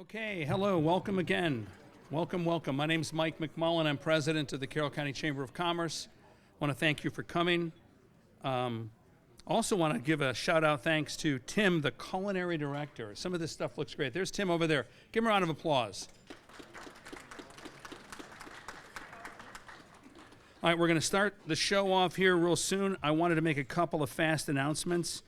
Okay, hello, welcome again. Welcome, welcome. My name is Mike McMullen. I'm president of the Carroll County Chamber of Commerce. I want to thank you for coming. Also want to give a shout out thanks to Tim, the culinary director. Some of this stuff looks great. There's Tim over there. Give him a round of applause. All right, we're going to start the show off here real soon. I wanted to make a couple of fast announcements.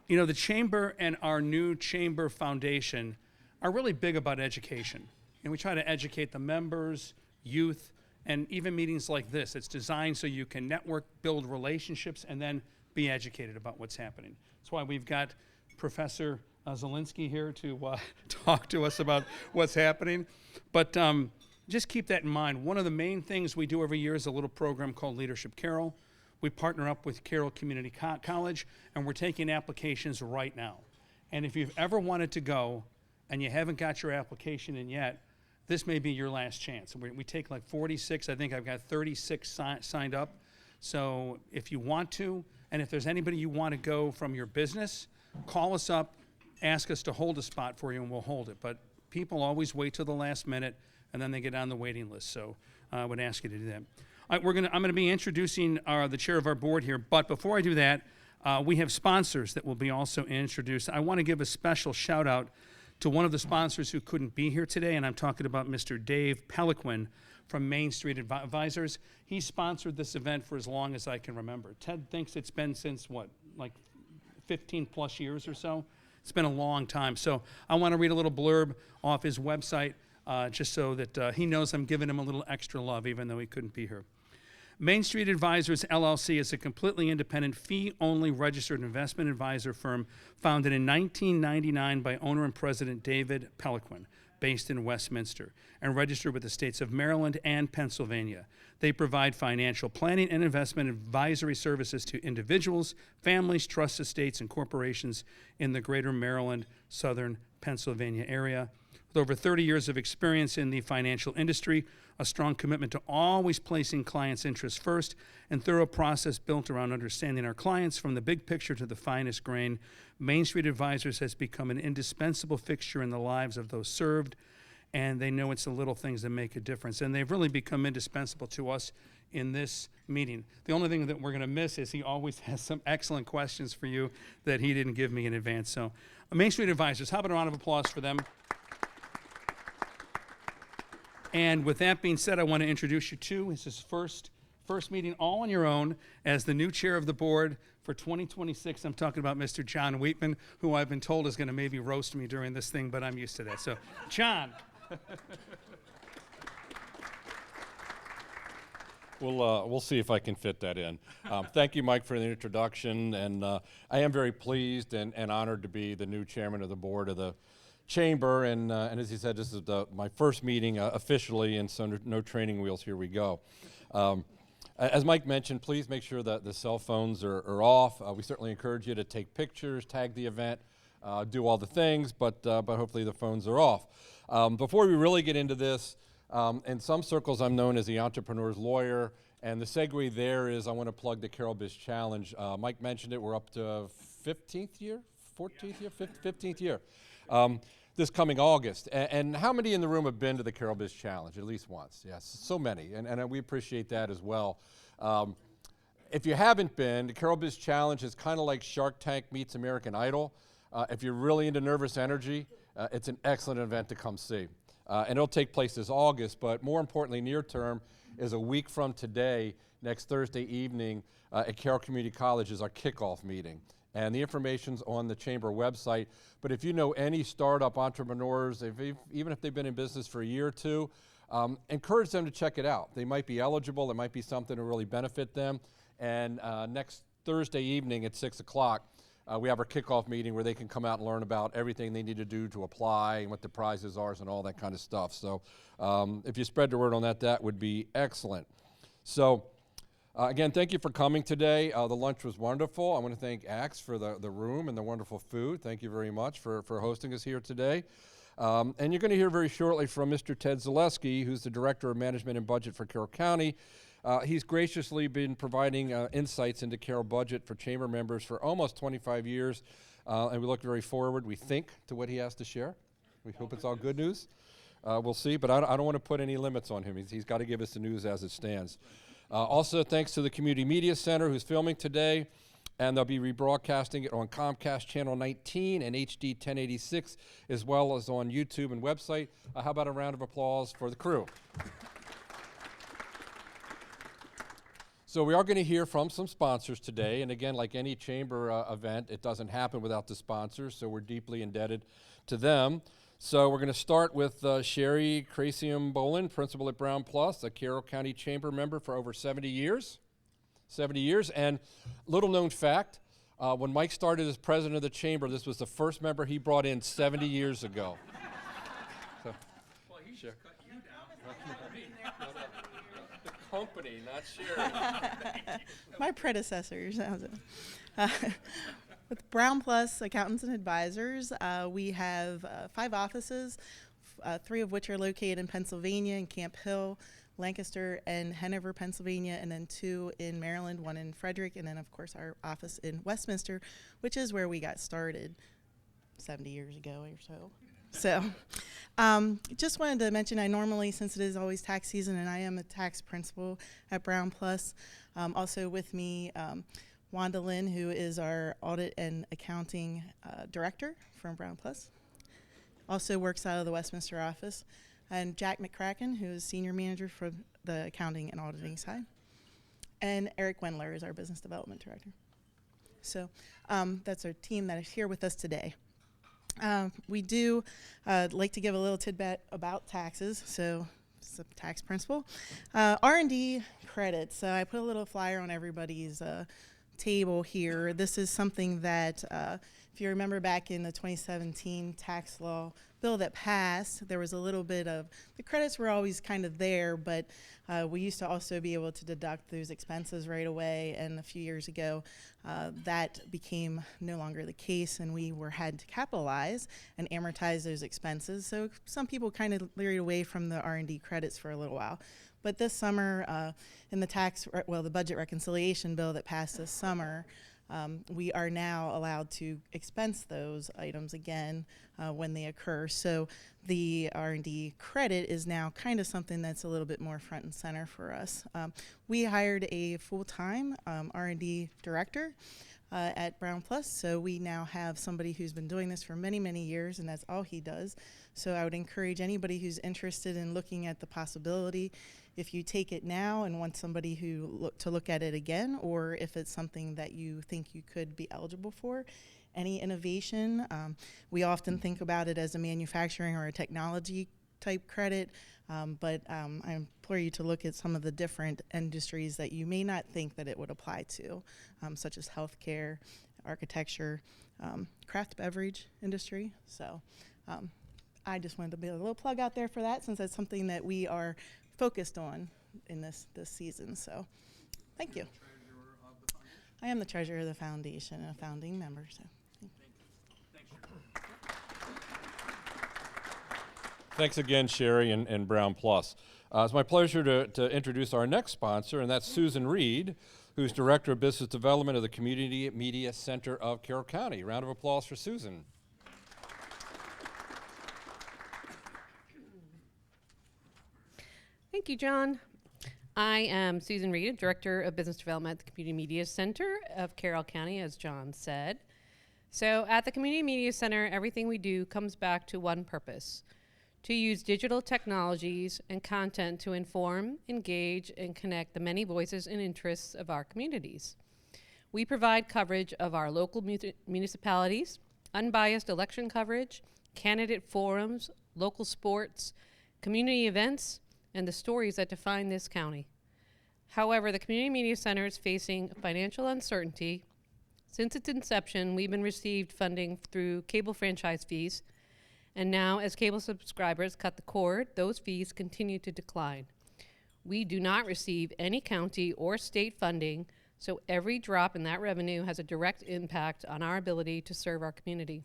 You know, the Chamber and our new Chamber Foundation are really big about education. And we try to educate the members, youth, and even meetings like this. It's designed so you can network, build relationships, and then be educated about what's happening. That's why we've got Professor Zaleski here to talk to us about what's happening. But just keep that in mind. One of the main things we do every year is a little program called Leadership Carroll. We partner up with Carroll Community College, and we're taking applications right now. And if you've ever wanted to go and you haven't got your application in yet, this may be your last chance. We take like 46, I think I've got 36 signed up. So if you want to, and if there's anybody you want to go from your business, call us up, ask us to hold a spot for you and we'll hold it. But people always wait till the last minute and then they get on the waiting list. So I would ask you to do that. All right, I'm gonna be introducing the chair of our board here, but before I do that, we have sponsors that will be also introduced. I wanna give a special shout out to one of the sponsors who couldn't be here today, and I'm talking about Mr. Dave Peliquin from Main Street Advisors. He sponsored this event for as long as I can remember. Ted thinks it's been since, what, like 15 plus years or so? It's been a long time. So I want to read a little blurb off his website just so that he knows I'm giving him a little extra love, even though he couldn't be here. Main Street Advisors, LLC is a completely independent, fee-only registered investment advisor firm founded in 1999 by owner and president David Peliquin, based in Westminster, and registered with the states of Maryland and Pennsylvania. They provide financial planning and investment advisory services to individuals, families, trust estates, and corporations in the greater Maryland, southern Pennsylvania area. With over 30 years of experience in the financial industry, a strong commitment to always placing clients' interests first, and thorough process built around understanding our clients from the big picture to the finest grain, Main Street Advisors has become an indispensable fixture in the lives of those served, and they know it's the little things that make a difference. And they've really become indispensable to us in this meeting. The only thing that we're going to miss is he always has some excellent questions for you that he didn't give me in advance. So, Main Street Advisors, how about a round of applause for them? And with that being said, I want to introduce you to his first meeting all on your own as the new chair of the board for 2026. I'm talking about Mr. John Wheatman, who I've been told is going to maybe roast me during this thing, but I'm used to that. So, John. We'll see if I can fit that in. Thank you, Mike, for the introduction, and I am very pleased and honored to be the new chairman of the board of the Chamber, and as he said, this is my first meeting officially, and so no training wheels, here we go. As Mike mentioned, please make sure that the cell phones are off. We certainly encourage you to take pictures, tag the event, do all the things, but hopefully the phones are off. Before we really get into this, in some circles I'm known as the entrepreneur's lawyer, and the segue there is I want to plug the Carroll Biz Challenge. Mike mentioned it, we're up to 15th year, 14th year, 15th year. This coming August. And how many in the room have been to the Carroll Biz Challenge? At least once. Yes, so many, and we appreciate that as well. If you haven't been, the Carroll Biz Challenge is kind of like Shark Tank meets American Idol. If you're really into nervous energy, it's an excellent event to come see. And it'll take place this August, but more importantly, near term is a week from today, next Thursday evening at Carroll Community College is our kickoff meeting. And the information's on the Chamber website. But if you know any startup entrepreneurs, even if they've been in business for a year or two, encourage them to check it out. They might be eligible. It might be something to really benefit them. And next Thursday evening at 6 o'clock, we have our kickoff meeting where they can come out and learn about everything they need to do to apply and what the prizes are and all that kind of stuff. So if you spread the word on that, that would be excellent. So. Again, thank you for coming today. The lunch was wonderful. I want to thank Axe for the room and the wonderful food. Thank you very much for hosting us here today. And you're going to hear very shortly from Mr. Ted Zaleski, who's the Director of Management and Budget for Carroll County. He's graciously been providing insights into Carroll budget for Chamber members for almost 25 years, and we look very forward, we think, to what he has to share. We hope it's all good news. We'll see, but I don't want to put any limits on him. He's got to give us the news as it stands. Also, thanks to the Community Media Center who's filming today, and they'll be rebroadcasting it on Comcast Channel 19 and HD 1086, as well as on YouTube and website. How about a round of applause for the crew? So we are going to hear from some sponsors today, and again, like any chamber event, it doesn't happen without the sponsors, so we're deeply indebted to them. So we're going to start with Sherry Crasium-Bolin, principal at Brown Plus, a Carroll County Chamber member for over 70 years. 70 years, and little known fact, when Mike started as president of the chamber, this was the first member he brought in 70 years ago. So, Well, he should cut you down. the company, not Sherry. My predecessors. With Brown Plus Accountants and Advisors, we have 5 offices, 3 of which are located in Pennsylvania, in Camp Hill, Lancaster, and Hanover, Pennsylvania, and then 2 in Maryland, 1 in Frederick, and then, of course, our office in Westminster, which is where we got started 70 years ago or so. So just wanted to mention, I normally, since it is always tax season, and I am a tax principal at Brown Plus, also with me, Wanda Lynn, who is our audit and accounting director from Brown Plus, also works out of the Westminster office, and Jack McCracken, who is senior manager for the accounting and auditing side, and Eric Wendler is our business development director. So that's our team that is here with us today. We do like to give a little tidbit about taxes, so it's a tax principle. R&D credits, so I put a little flyer on everybody's table here. This is something that, if you remember back in the 2017 tax law bill that passed, there was a little bit of, the credits were always kind of there, but we used to also be able to deduct those expenses right away, and a few years ago that became no longer the case, and we had to capitalize and amortize those expenses. So some people kind of leered away from the R&D credits for a little while. But this summer, in the budget reconciliation bill that passed this summer, we are now allowed to expense those items again when they occur. So the R&D credit is now kind of something that's a little bit more front and center for us. We hired a full-time R&D director at Brown Plus, so we now have somebody who's been doing this for many, many years, and that's all he does. So I would encourage anybody who's interested in looking at the possibility, if you take it now and want somebody to look at it again, or if it's something that you think you could be eligible for. Any innovation, we often think about it as a manufacturing or a technology type credit, but I implore you to look at some of the different industries that you may not think that it would apply to, such as healthcare, architecture, craft beverage industry. So I just wanted to be a little plug out there for that, since that's something that we are focused on in this season. So thank you. I am the treasurer of the foundation and a founding member. So Thanks again, Sherry and Brown Plus. It's my pleasure to introduce our next sponsor, and that's Susan Reed, who's Director of Business Development of the Community Media Center of Carroll County. Round of applause for Susan. Thank you, John. I am Susan Reed, Director of Business Development at the Community Media Center of Carroll County, as John said. So at the Community Media Center, everything we do comes back to one purpose: to use digital technologies and content to inform, engage, and connect the many voices and interests of our communities. We provide coverage of our local municipalities, unbiased election coverage, candidate forums, local sports, community events, and the stories that define this county. However, the Community Media Center is facing financial uncertainty. Since its inception, we've been received funding through cable franchise fees, and now as cable subscribers cut the cord, those fees continue to decline. We do not receive any county or state funding, so every drop in that revenue has a direct impact on our ability to serve our community.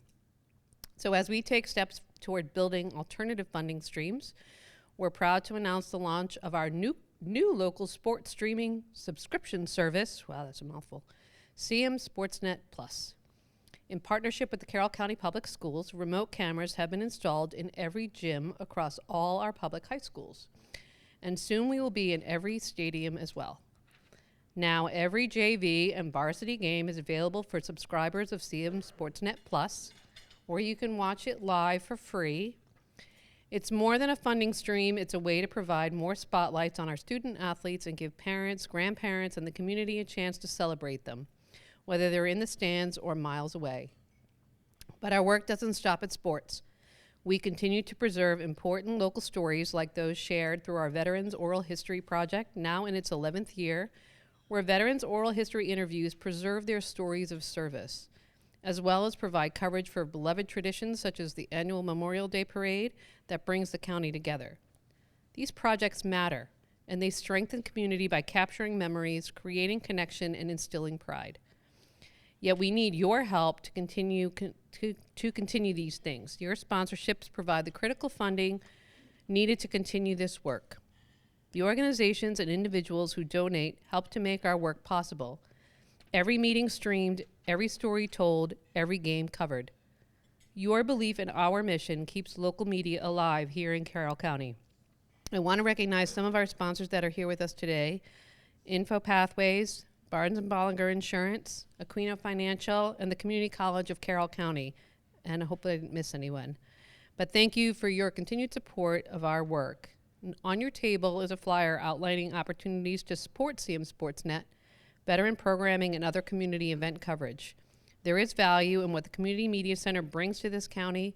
So as we take steps toward building alternative funding streams, we're proud to announce the launch of our new local sports streaming subscription service, wow, that's a mouthful, CM Sportsnet Plus. In partnership with the Carroll County Public Schools, remote cameras have been installed in every gym across all our public high schools. And soon we will be in every stadium as well. Now every JV and varsity game is available for subscribers of CM Sportsnet Plus, or you can watch it live for free. It's more than a funding stream. It's a way to provide more spotlights on our student athletes and give parents, grandparents, and the community a chance to celebrate them, whether they're in the stands or miles away. But our work doesn't stop at sports. We continue to preserve important local stories like those shared through our Veterans Oral History Project, now in its 11th year, where veterans' oral history interviews preserve their stories of service, as well as provide coverage for beloved traditions such as the annual Memorial Day Parade that brings the county together. These projects matter, and they strengthen community by capturing memories, creating connection, and instilling pride. Yet we need your help to continue these things. Your sponsorships provide the critical funding needed to continue this work. The organizations and individuals who donate help to make our work possible. Every meeting streamed, every story told, every game covered. Your belief in our mission keeps local media alive here in Carroll County. I want to recognize some of our sponsors that are here with us today: Info Pathways, Barnes & Bollinger Insurance, Aquino Financial, and the Community College of Carroll County. And I hope I didn't miss anyone. But thank you for your continued support of our work. On your table is a flyer outlining opportunities to support CM Sportsnet, veteran programming, and other community event coverage. There is value in what the Community Media Center brings to this county,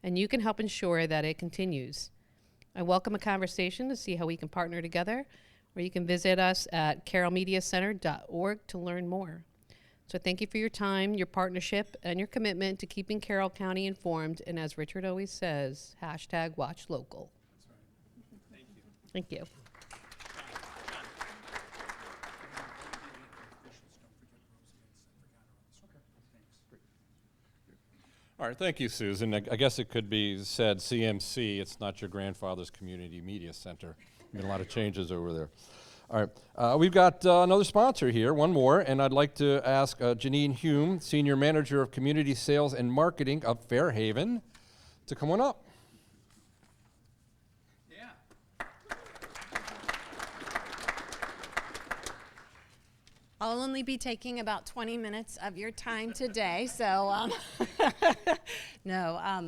and you can help ensure that it continues. I welcome a conversation to see how we can partner together, or you can visit us at carrollmediacenter.org to learn more. So thank you for your time, your partnership, and your commitment to keeping Carroll County informed, and as Richard always says, #WatchLocal. Thank you. All right, thank you, Susan. I guess it could be said CMC, it's not your grandfather's community media center. Been a lot of changes over there. All right, we've got another sponsor here, one more, and I'd like to ask Janine Hume, Senior Manager of Community Sales and Marketing of Fairhaven, to come on up. I'll only be taking about 20 minutes of your time today, so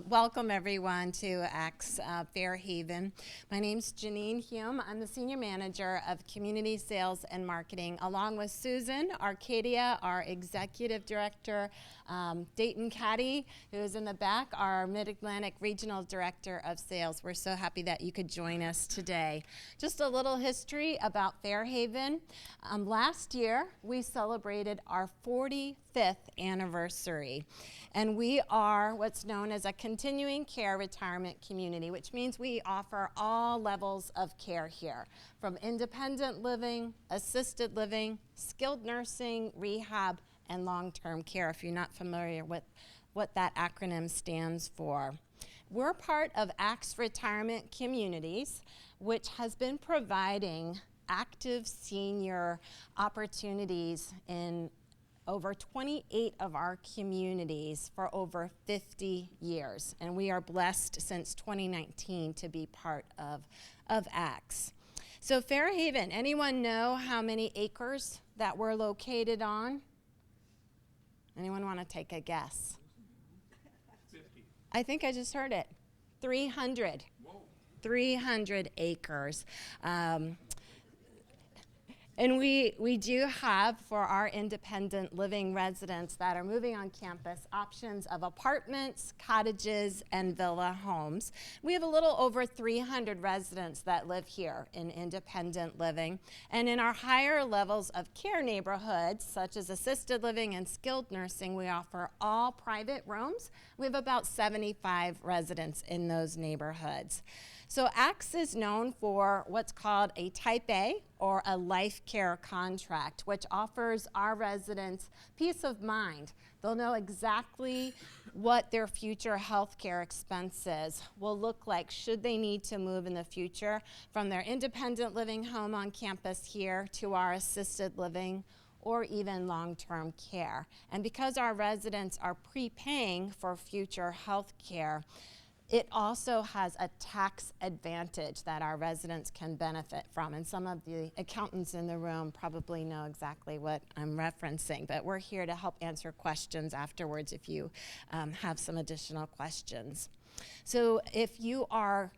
welcome everyone to ACTS Fairhaven. My name's Janine Hume. I'm the Senior Manager of Community Sales and Marketing, along with Susan Arcadia, our Executive Director, Dayton Caddy, who is in the back, our Mid-Atlantic Regional Director of Sales. We're so happy that you could join us today. Just a little history about Fairhaven. Last year, we celebrated our 45th anniversary, and we are what's known as a continuing care retirement community, which means we offer all levels of care here, from independent living, assisted living, skilled nursing, rehab, and long-term care, if you're not familiar with what that acronym stands for. We're part of ACTS Retirement Communities, which has been providing active senior opportunities in over 28 of our communities for over 50 years. And we are blessed since 2019 to be part of ACTS. So Fairhaven, anyone know how many acres that we're located on? Anyone want to take a guess? 50. I think I just heard it. 300. Whoa. 300 acres. And we do have, for our independent living residents that are moving on campus, options of apartments, cottages, and villa homes. We have a little over 300 residents that live here in independent living. And in our higher levels of care neighborhoods, such as assisted living and skilled nursing, we offer all private rooms. We have about 75 residents in those neighborhoods. So ACTS is known for what's called a Type A, or a life care contract, which offers our residents peace of mind. They'll know exactly what their future health care expenses will look like should they need to move in the future from their independent living home on campus here to our assisted living or even long-term care. And because our residents are prepaying for future health care, it also has a tax advantage that our residents can benefit from. And some of the accountants in the room probably know exactly what I'm referencing, but we're here to help answer questions afterwards if you have some additional questions. So if you are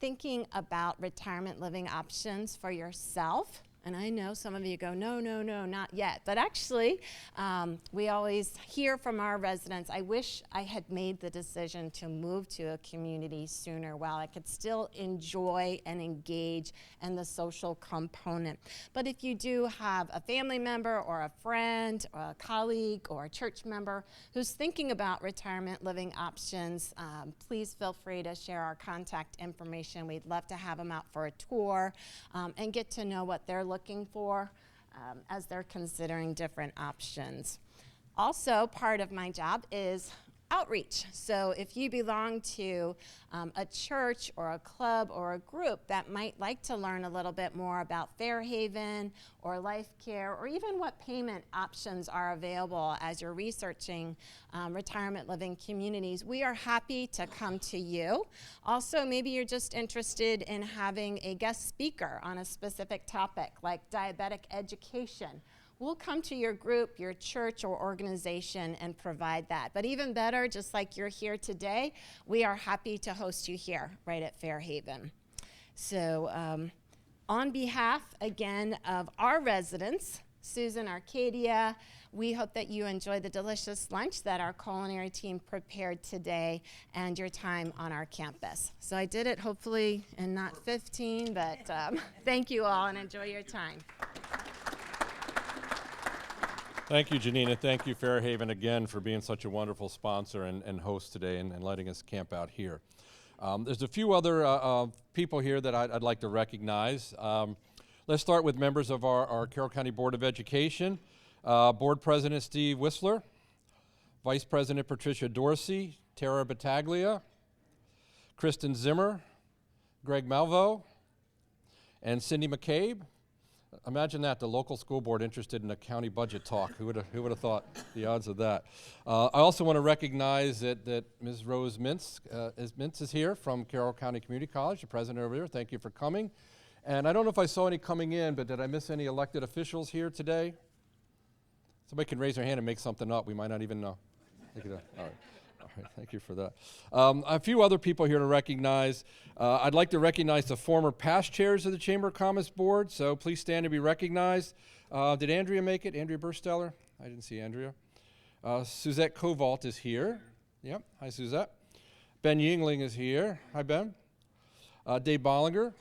thinking about retirement living options for yourself, and I know some of you go, no, not yet. But actually, we always hear from our residents, I wish I had made the decision to move to a community sooner while I could still enjoy and engage in the social component. But if you do have a family member or a friend or a colleague or a church member who's thinking about retirement living options, please feel free to share our contact information. We'd love to have them out for a tour and get to know what they're looking for as they're considering different options. Also, part of my job is outreach. So if you belong to a church or a club or a group that might like to learn a little bit more about Fairhaven or Life Care, or even what payment options are available as you're researching retirement living communities, we are happy to come to you. Also, maybe you're just interested in having a guest speaker on a specific topic like diabetic education. We'll come to your group, your church, or organization and provide that. But even better, just like you're here today, we are happy to host you here right at Fairhaven. So on behalf, again, of our residents, Susan, Arcadia, we hope that you enjoy the delicious lunch that our culinary team prepared today and your time on our campus. So I did it hopefully in not 15, but thank you all and enjoy your time. Thank you, Janina. Thank you, Fairhaven, again, for being such a wonderful sponsor and host today and letting us camp out here. There's a few other people here that I'd like to recognize. Let's start with members of our Carroll County Board of Education. Board President Steve Whistler, Vice President Patricia Dorsey, Tara Battaglia, Kristen Zimmer, Greg Malvo, and Cindy McCabe. Imagine that, the local school board interested in a county budget talk. Who would have thought the odds of that? I also want to recognize that Ms. Rose Mintz is here from Carroll County Community College, the president over there. Thank you for coming. And I don't know if I saw any coming in, but did I miss any elected officials here today? Somebody can raise their hand and make something up. We might not even know. All right. All right, thank you for that. A few other people here to recognize. I'd like to recognize the former past chairs of the Chamber of Commerce Board, so please stand to be recognized. Did Andrea make it? Andrea Bursteller? I didn't see Andrea. Suzette Kovalt is here. Yep, hi Suzette. Ben Yingling is here. Hi Ben. Dave Bollinger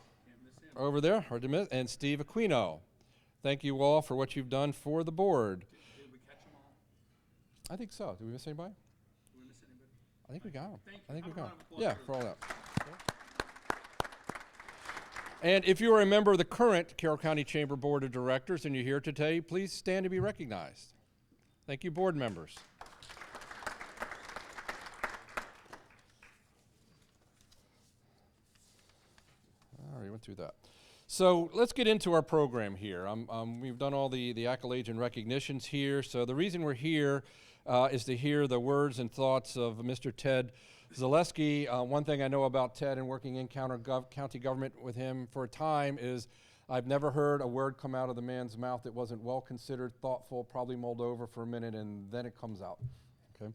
over there, hard to miss, and Steve Aquino. Thank you all for what you've done for the board. Did we catch them all? I think so. Did we miss anybody? Did we miss anybody? I think we got them. I think we I'm got gonna them. applaud Yeah, for for all that. And if you are a member of the current Carroll County Chamber Board of Directors and you're here today, please stand to be recognized. Thank you, board members. All right, went through that. So let's get into our program here. We've done all the accolades and recognitions here. So the reason we're here is to hear the words and thoughts of Mr. Ted Zaleski. One thing I know about Ted and working in county government with him for a time is I've never heard a word come out of the man's mouth that wasn't well considered, thoughtful, probably mulled over for a minute, and then it comes out. Okay.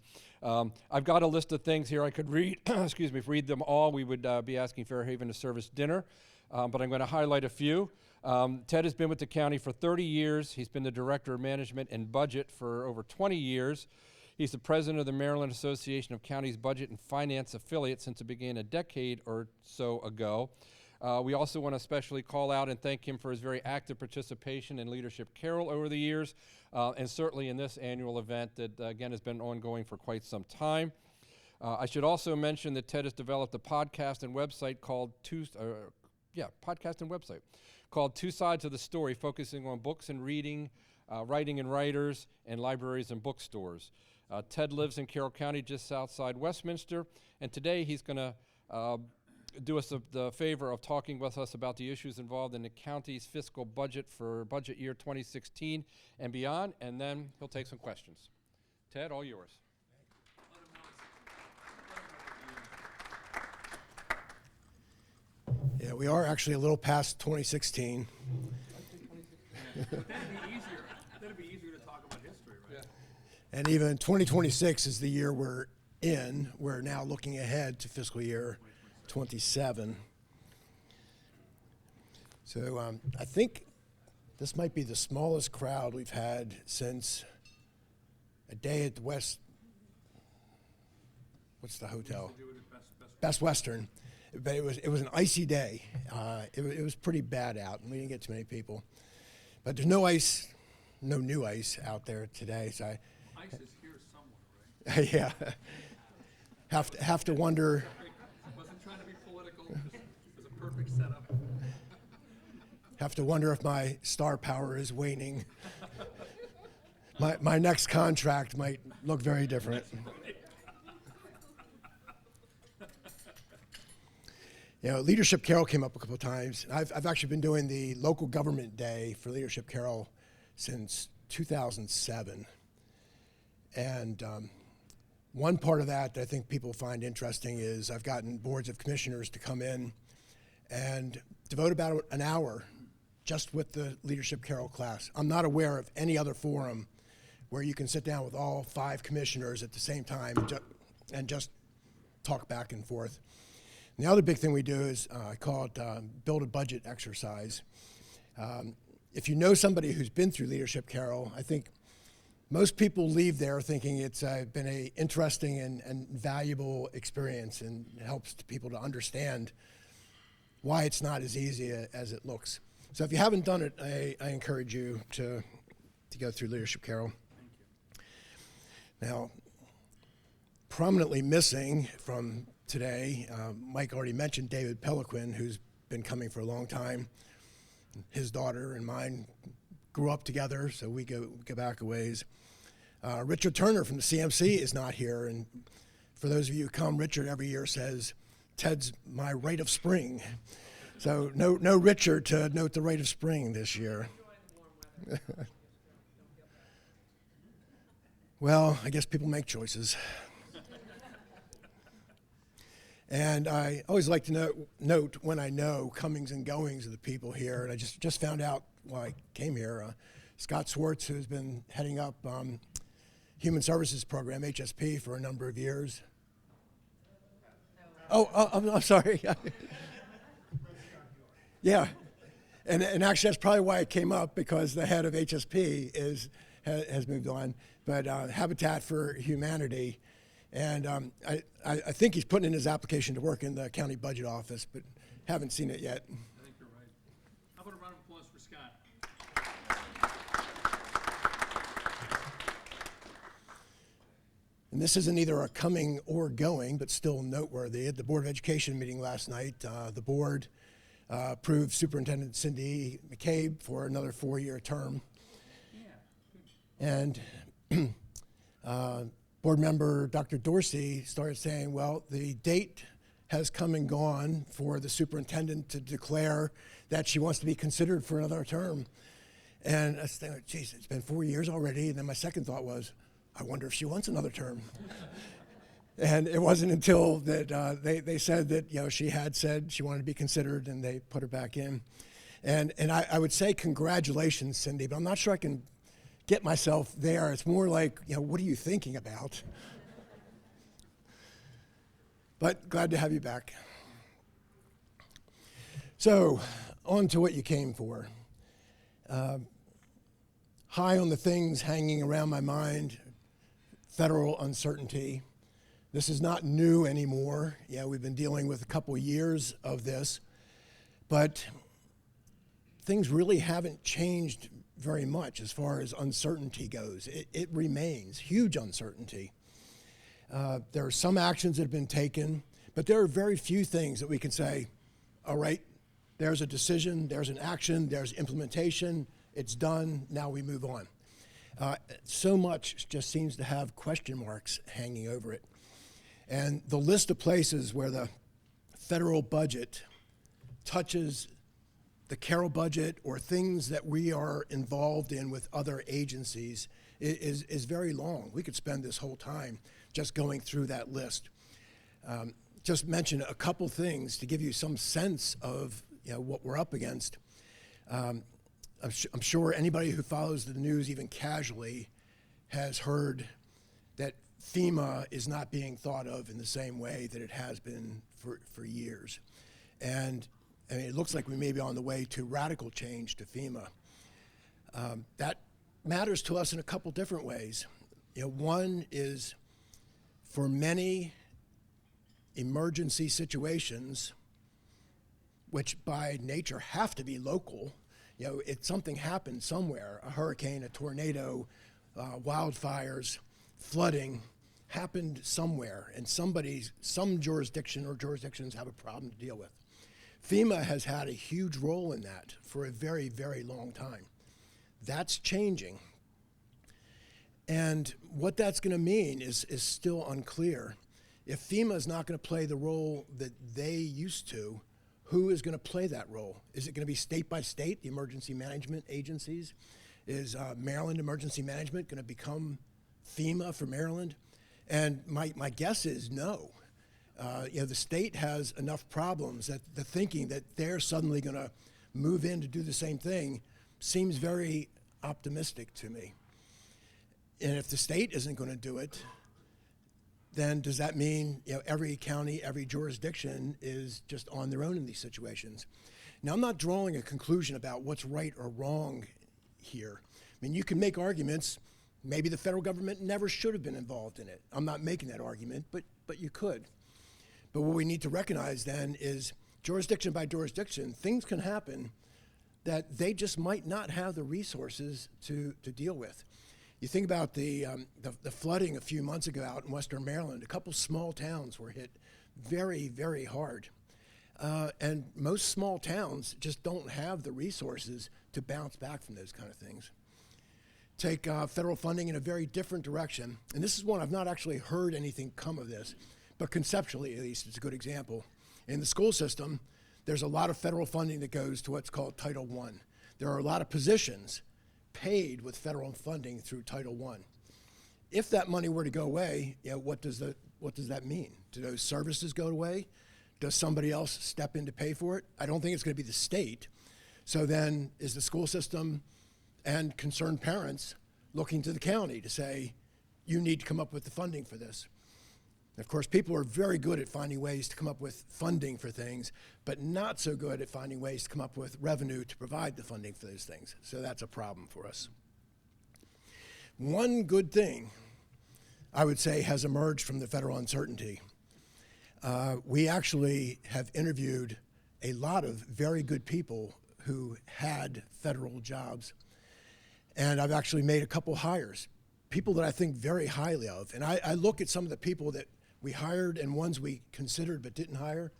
I've got a list of things here I could read. Excuse me, if we read them all, we would be asking Fairhaven to serve us dinner. But I'm going to highlight a few. Ted has been with the county for 30 years. He's been the Director of Management and Budget for over 20 years. He's the President of the Maryland Association of Counties Budget and Finance Affiliate since it began a decade or so ago. We also want to especially call out and thank him for his very active participation in Leadership Carroll over the years, and certainly in this annual event that, again, has been ongoing for quite some time. I should also mention that Ted has developed a podcast and website called Two Sides of the Story, focusing on books and reading, writing and writers, and libraries and bookstores. Ted lives in Carroll County, just outside Westminster, and today he's going to do us the favor of talking with us about the issues involved in the county's fiscal budget for budget year 2016 and beyond, and then he'll take some questions. Ted, all yours. Yeah, we are actually a little past 2016. That'd be easier to talk about history, right? And even 2026 is the year we're in. We're now looking ahead to fiscal year 27. So I think this might be the smallest crowd we've had since a day at the West. What's the hotel? Best Western. But it was an icy day. It was pretty bad out, and we didn't get too many people. But there's no ice, no new ice out there today. So Ice is here somewhere, right? yeah, have to wonder. Wasn't trying to be political. It was a perfect setup. Have to wonder if my star power is waning. My next contract might look very different. You know, Leadership Carroll came up a couple of times. I've actually been doing the local government day for Leadership Carroll since 2007. And one part of that I think people find interesting is I've gotten boards of commissioners to come in and devote about an hour just with the Leadership Carroll class. I'm not aware of any other forum where you can sit down with all 5 commissioners at the same time and just talk back and forth. And the other big thing we do is I call it build a budget exercise. If you know somebody who's been through Leadership Carroll, I think most people leave there thinking it's been an interesting and valuable experience, and it helps people to understand why it's not as easy as it looks. So if you haven't done it, I encourage you to go through Leadership Carroll. Now, prominently missing from today, Mike already mentioned David Peliquin, who's been coming for a long time. His daughter and mine grew up together, so we go back a ways. Richard Turner from the CMC is not here, and for those of you who come, Richard every year says, "Ted's my rite of spring." So no Richard to note the rite of spring this year. Well, I guess people make choices. And I always like to note when I know comings and goings of the people here. And I just found out while I came here, Scott Swartz, who's been heading up Human Services Program, HSP, for a number of years. I'm sorry. Yeah. And actually, that's probably why it came up, because the head of HSP has moved on. But Habitat for Humanity. And I think he's putting in his application to work in the county budget office, but haven't seen it yet. I think you're right. How about a round of applause for Scott? And this isn't either a coming or going, but still noteworthy. At the Board of Education meeting last night, the board approved Superintendent Cindy McCabe for another 4-year term. And board member Dr. Dorsey started saying, well, the date has come and gone for the superintendent to declare that she wants to be considered for another term. And I was thinking, geez, it's been 4 years already. And then my second thought was, I wonder if she wants another term. And it wasn't until that they said that she had said she wanted to be considered, and they put her back in. And I would say congratulations, Cindy, but I'm not sure I can get myself there. It's more like, what are you thinking about? But glad to have you back. So, on to what you came for. High on the things hanging around my mind, federal uncertainty. This is not new anymore. Yeah, we've been dealing with a couple years of this, but things really haven't changed very much as far as uncertainty goes. It remains huge uncertainty. There are some actions that have been taken, but there are very few things that we can say, all right, there's a decision, there's an action, there's implementation, it's done, now we move on. So much just seems to have question marks hanging over it. And the list of places where the federal budget touches the Carroll budget or things that we are involved in with other agencies is very long. We could spend this whole time just going through that list. Just mention a couple things to give you some sense of what we're up against. I'm sure anybody who follows the news even casually has heard that FEMA is not being thought of in the same way that it has been for years. And I mean, it looks like we may be on the way to radical change to FEMA. That matters to us in a couple different ways. One is for many emergency situations, which by nature have to be local. Something happened somewhere, a hurricane, a tornado, wildfires, flooding happened somewhere, and some jurisdiction or jurisdictions have a problem to deal with. FEMA has had a huge role in that for a very, very long time. That's changing. And what that's going to mean is still unclear. If FEMA is not going to play the role that they used to, who is going to play that role? Is it going to be state by state, the emergency management agencies? Is Maryland Emergency Management going to become FEMA for Maryland? And my guess is no. The state has enough problems that the thinking that they're suddenly going to move in to do the same thing seems very optimistic to me. And if the state isn't going to do it, then does that mean every county, every jurisdiction is just on their own in these situations? Now, I'm not drawing a conclusion about what's right or wrong here. I mean, you can make arguments. Maybe the federal government never should have been involved in it. I'm not making that argument, but you could. But what we need to recognize then is jurisdiction by jurisdiction, things can happen that they just might not have the resources to deal with. You think about the flooding a few months ago out in Western Maryland. A couple small towns were hit very, very hard. And most small towns just don't have the resources to bounce back from those kind of things. Take federal funding in a very different direction. And this is one I've not actually heard anything come of this, but conceptually at least it's a good example. In the school system, there's a lot of federal funding that goes to what's called Title I. There are a lot of positions paid with federal funding through Title I. If that money were to go away, what does that mean? Do those services go away? Does somebody else step in to pay for it? I don't think it's going to be the state. So then is the school system and concerned parents looking to the county to say, you need to come up with the funding for this? And of course, people are very good at finding ways to come up with funding for things, but not so good at finding ways to come up with revenue to provide the funding for those things. So that's a problem for us. One good thing, I would say, has emerged from the federal uncertainty. We actually have interviewed a lot of very good people who had federal jobs. And I've actually made a couple hires, people that I think very highly of. And I look at some of the people that we hired and ones we considered but didn't hire,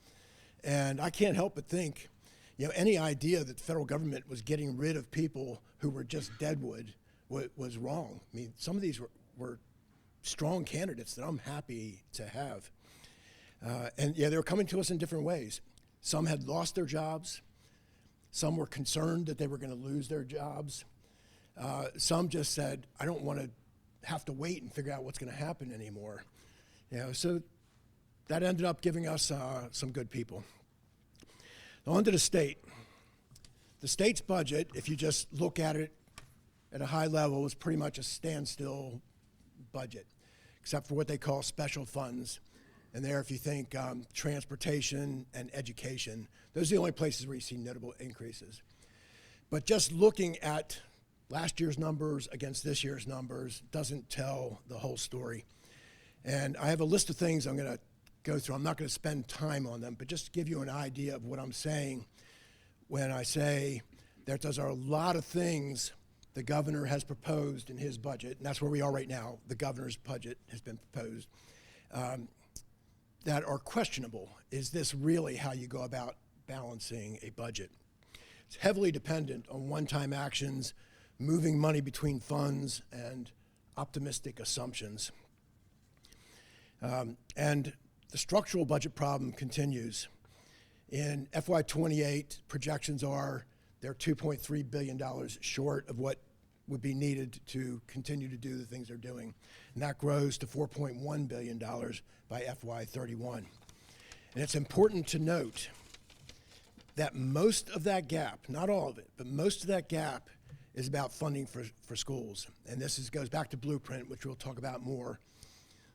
and I can't help but think, any idea that the federal government was getting rid of people who were just deadwood was wrong. I mean, some of these were strong candidates that I'm happy to have. And they were coming to us in different ways. Some had lost their jobs. Some were concerned that they were going to lose their jobs. Some just said, I don't want to have to wait and figure out what's going to happen anymore. So that ended up giving us some good people. Now on to the state. The state's budget, if you just look at it at a high level, is pretty much a standstill budget, except for what they call special funds. And there, if you think transportation and education, those are the only places where you see notable increases. But just looking at last year's numbers against this year's numbers doesn't tell the whole story. And I have a list of things I'm going to go through. I'm not going to spend time on them, but just to give you an idea of what I'm saying when I say that there's a lot of things the governor has proposed in his budget, and that's where we are right now. The governor's budget has been proposed, that are questionable. Is this really how you go about balancing a budget? It's heavily dependent on one-time actions, moving money between funds, and optimistic assumptions. And the structural budget problem continues. In FY28, projections are they're $2.3 billion short of what would be needed to continue to do the things they're doing. And that grows to $4.1 billion by FY31. And it's important to note that most of that gap, not all of it, but most of that gap is about funding for schools. And goes back to Blueprint, which we'll talk about more.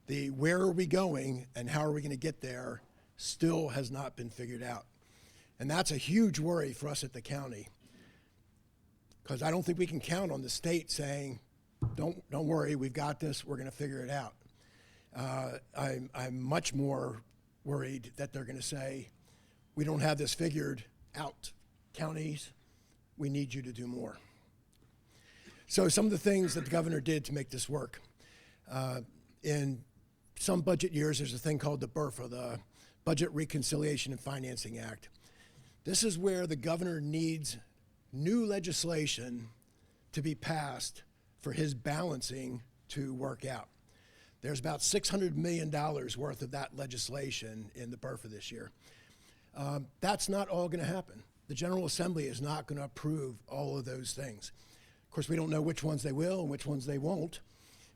The where are we going and how are we going to get there still has not been figured out. And that's a huge worry for us at the county, because I don't think we can count on the state saying, don't worry, we've got this, we're going to figure it out. I'm much more worried that they're going to say, we don't have this figured out. Counties, we need you to do more. So some of the things that the governor did to make this work. In some budget years, there's a thing called the BRFA, the Budget Reconciliation and Financing Act. This is where the governor needs new legislation to be passed for his balancing to work out. There's about $600 million worth of that legislation in the BRFA this year. That's not all going to happen. The General Assembly is not going to approve all of those things. Of course, we don't know which ones they will and which ones they won't,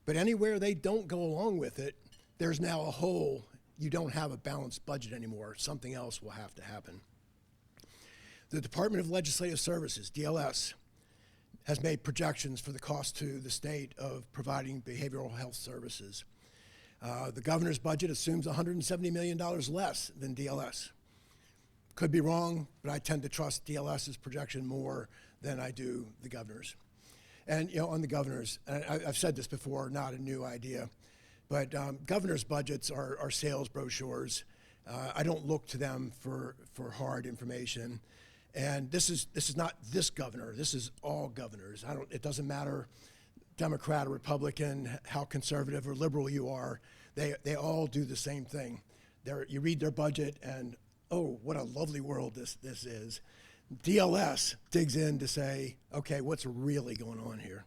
but anywhere they don't go along with it, there's now a hole. You don't have a balanced budget anymore. Something else will have to happen. The Department of Legislative Services, DLS, has made projections for the cost to the state of providing behavioral health services. The governor's budget assumes $170 million less than DLS. Could be wrong, but I tend to trust DLS's projection more than I do the governor's. And on the governor's, and I've said this before, not a new idea, but governor's budgets are sales brochures. I don't look to them for hard information. And this is not this governor. This is all governors. It doesn't matter, Democrat or Republican, how conservative or liberal you are. They all do the same thing. You read their budget, and oh, what a lovely world this is. DLS digs in to say, okay, what's really going on here?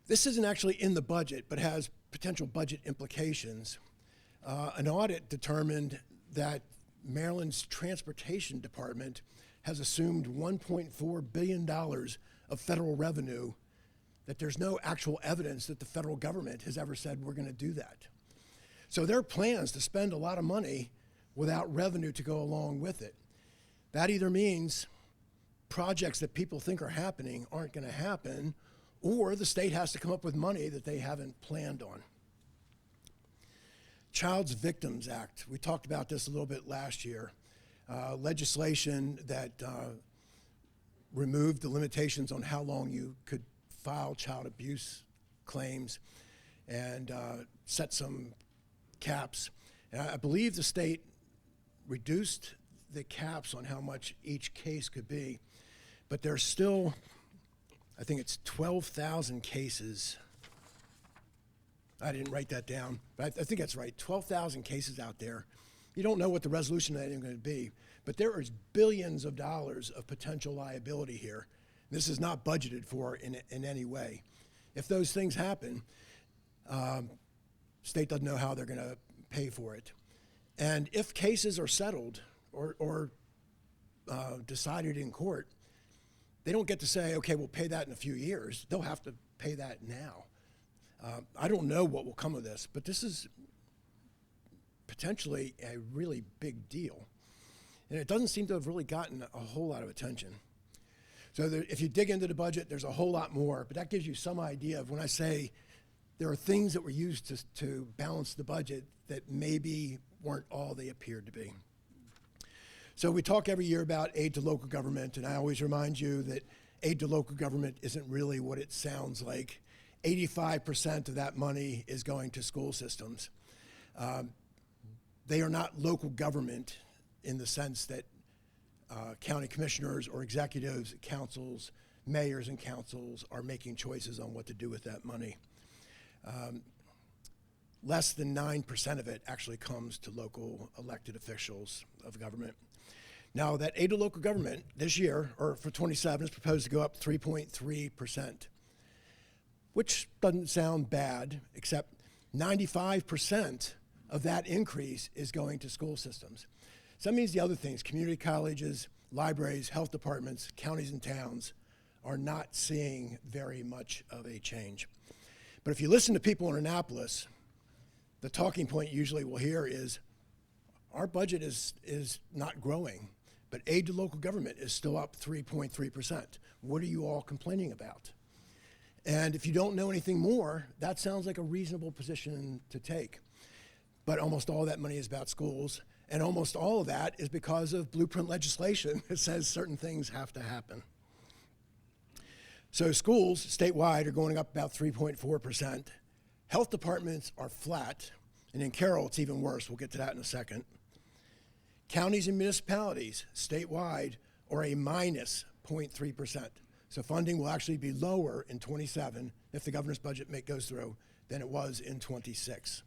This isn't actually in the budget, but has potential budget implications. An audit determined that Maryland's Transportation Department has assumed $1.4 billion of federal revenue, that there's no actual evidence that the federal government has ever said we're going to do that. So there are plans to spend a lot of money without revenue to go along with it. That either means projects that people think are happening aren't going to happen, or the state has to come up with money that they haven't planned on. Child's Victims Act. We talked about this a little bit last year. Legislation that removed the limitations on how long you could file child abuse claims and set some caps. And I believe the state reduced the caps on how much each case could be, but there's still, I think it's 12,000 cases. I didn't write that down, but I think that's right. 12,000 cases out there. You don't know what the resolution of that is going to be, but there is billions of dollars of potential liability here. This is not budgeted for in any way. If those things happen, state doesn't know how they're going to pay for it. And if cases are settled or decided in court, they don't get to say, okay, we'll pay that in a few years. They'll have to pay that now. I don't know what will come of this, but this is potentially a really big deal. And it doesn't seem to have really gotten a whole lot of attention. So if you dig into the budget, there's a whole lot more, but that gives you some idea of when I say there are things that were used to balance the budget that maybe weren't all they appeared to be. So we talk every year about aid to local government, and I always remind you that aid to local government isn't really what it sounds like. 85% of that money is going to school systems. They are not local government in the sense that county commissioners or executives, councils, mayors and councils are making choices on what to do with that money. Less than 9% of it actually comes to local elected officials of government. Now, that aid to local government this year, or for 27, is proposed to go up 3.3%, which doesn't sound bad, except 95% of that increase is going to school systems. So that means the other things, community colleges, libraries, health departments, counties and towns are not seeing very much of a change. But if you listen to people in Annapolis, the talking point usually we'll hear is, our budget is not growing, but aid to local government is still up 3.3%. What are you all complaining about? And if you don't know anything more, that sounds like a reasonable position to take. But almost all that money is about schools, and almost all of that is because of blueprint legislation that says certain things have to happen. So schools statewide are going up about 3.4%. Health departments are flat, and in Carroll it's even worse. We'll get to that in a second. Counties and municipalities statewide are a minus 0.3%. So funding will actually be lower in 27 if the governor's budget goes through than it was in 26.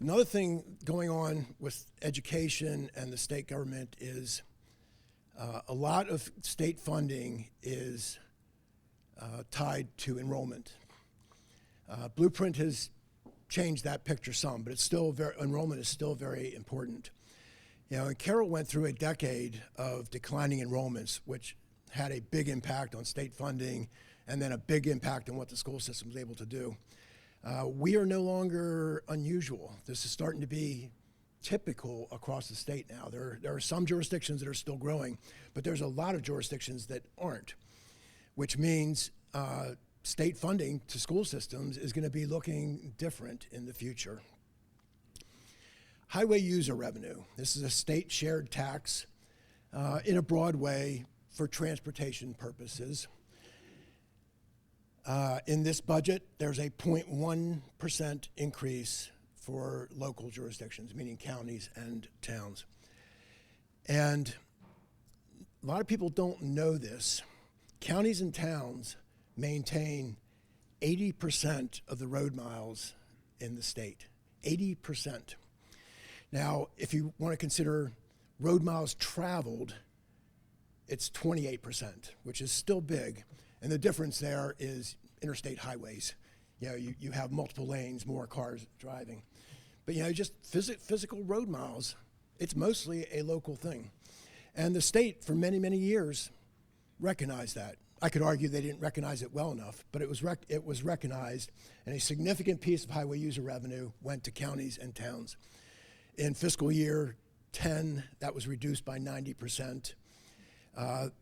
Another thing going on with education and the state government is a lot of state funding is tied to enrollment. Blueprint has changed that picture some, but enrollment is still very important. You know, and Carroll went through a decade of declining enrollments, which had a big impact on state funding and then a big impact on what the school system was able to do. We are no longer unusual. This is starting to be typical across the state now. There are some jurisdictions that are still growing, but there's a lot of jurisdictions that aren't, which means state funding to school systems is going to be looking different in the future. Highway user revenue. This is a state shared tax in a broad way for transportation purposes. In this budget, there's a 0.1% increase for local jurisdictions, meaning counties and towns. And a lot of people don't know this. Counties and towns maintain 80% of the road miles in the state, 80%. Now, if you want to consider road miles traveled, it's 28%, which is still big. And the difference there is interstate highways. You know, you have multiple lanes, more cars driving. But, you know, just physical road miles, it's mostly a local thing. And the state, for many, many years, recognized that. I could argue they didn't recognize it well enough, but it was recognized, and a significant piece of highway user revenue went to counties and towns. In fiscal year 10, that was reduced by 90%.